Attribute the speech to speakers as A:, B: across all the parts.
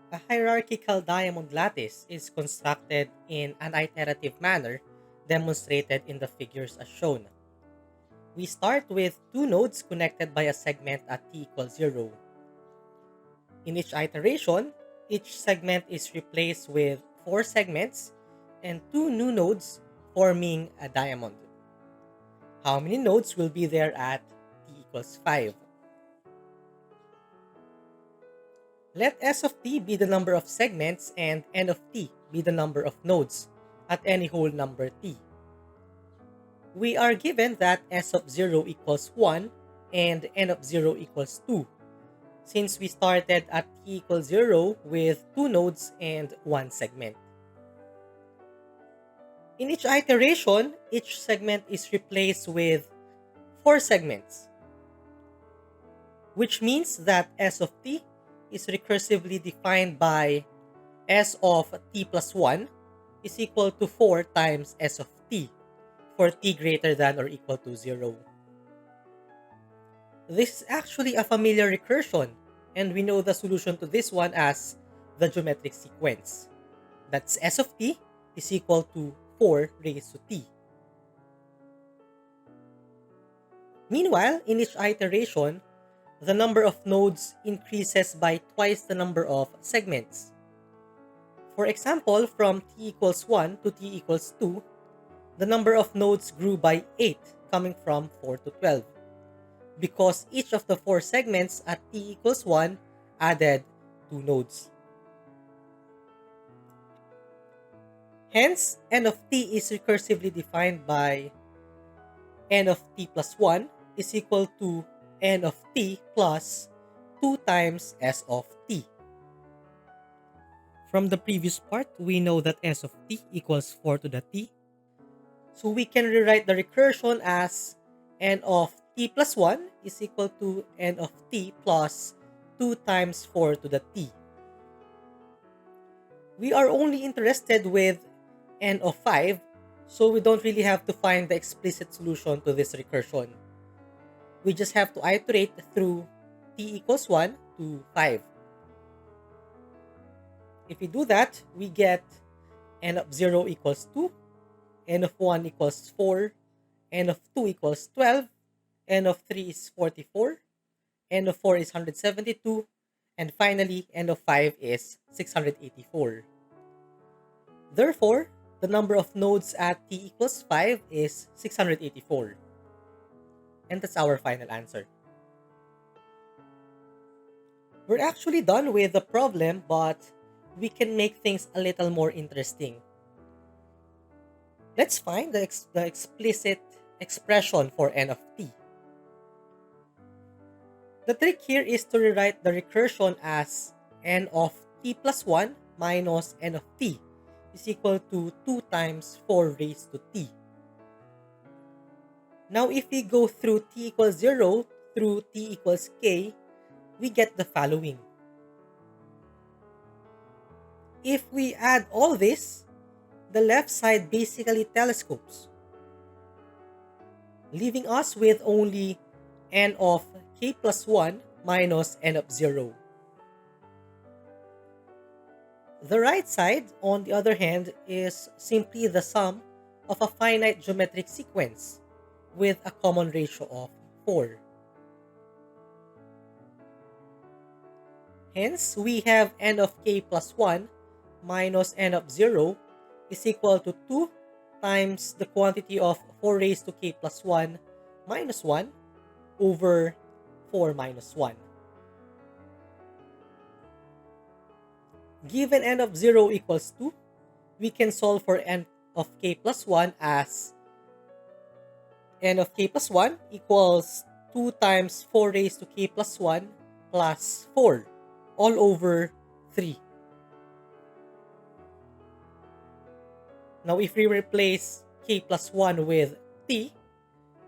A: A hierarchical diamond lattice is constructed in an iterative manner demonstrated in the figures as shown. We start with two nodes connected by a segment at t equals 0. In each iteration, each segment is replaced with four segments and two new nodes forming a diamond. How many nodes will be there at t equals 5? Let S of t be the number of segments and n of t be the number of nodes at any whole number t. We are given that S of 0 equals 1 and n of 0 equals 2, since we started at t equals 0 with two nodes and one segment. In each iteration, each segment is replaced with four segments, which means that S of t is recursively defined by S of t plus 1 is equal to 4 times S of t for t greater than or equal to 0. This is actually a familiar recursion, and we know the solution to this one as the geometric sequence. That's S of t is equal to 4 raised to t. Meanwhile, in each iteration, the number of nodes increases by twice the number of segments. For example, from t equals 1 to t equals 2, the number of nodes grew by 8, coming from 4 to 12, because each of the four segments at t equals 1 added 2 nodes. Hence, n of t is recursively defined by n of t plus 1 is equal to n of t plus 2 times s of t. From the previous part, we know that s of t equals 4 to the t. So we can rewrite the recursion as n of t plus 1 is equal to n of t plus 2 times 4 to the t. We are only interested with n of 5, so we don't really have to find the explicit solution to this recursion. We just have to iterate through t equals 1 to 5. If we do that, we get n of 0 equals 2, n of 1 equals 4, n of 2 equals 12, n of 3 is 44, n of 4 is 172, and finally, n of 5 is 684. Therefore, the number of nodes at t equals 5 is 684. And that's our final answer. We're actually done with the problem, but we can make things a little more interesting. Let's find the explicit expression for n of t. The trick here is to rewrite the recursion as n of t plus 1 minus n of t is equal to 2 times 4 raised to t. Now, if we go through t equals 0 through t equals k, we get the following. If we add all this, the left side basically telescopes, leaving us with only n of k plus 1 minus n of 0. The right side, on the other hand, is simply the sum of a finite geometric sequence with a common ratio of 4. Hence, we have n of k plus 1 minus n of 0 is equal to 2 times the quantity of 4 raised to k plus 1 minus 1 over 4 minus 1. Given n of 0 equals 2, we can solve for n of k plus 1 as n of k plus 1 equals 2 times 4 raised to k plus 1 plus 4 all over 3. Now, if we replace k plus 1 with t,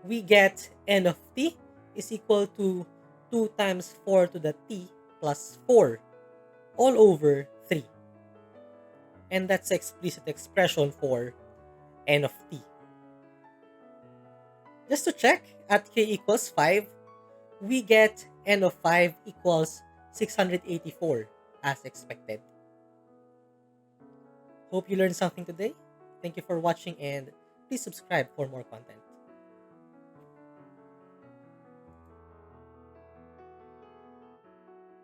A: we get n of t is equal to 2 times 4 to the t plus 4 all over 3. And that's the explicit expression for n of t. Just to check, at k equals 5, we get n of 5 equals 684. as expected. Hope you learned something today. Thank you for watching and please subscribe for more content.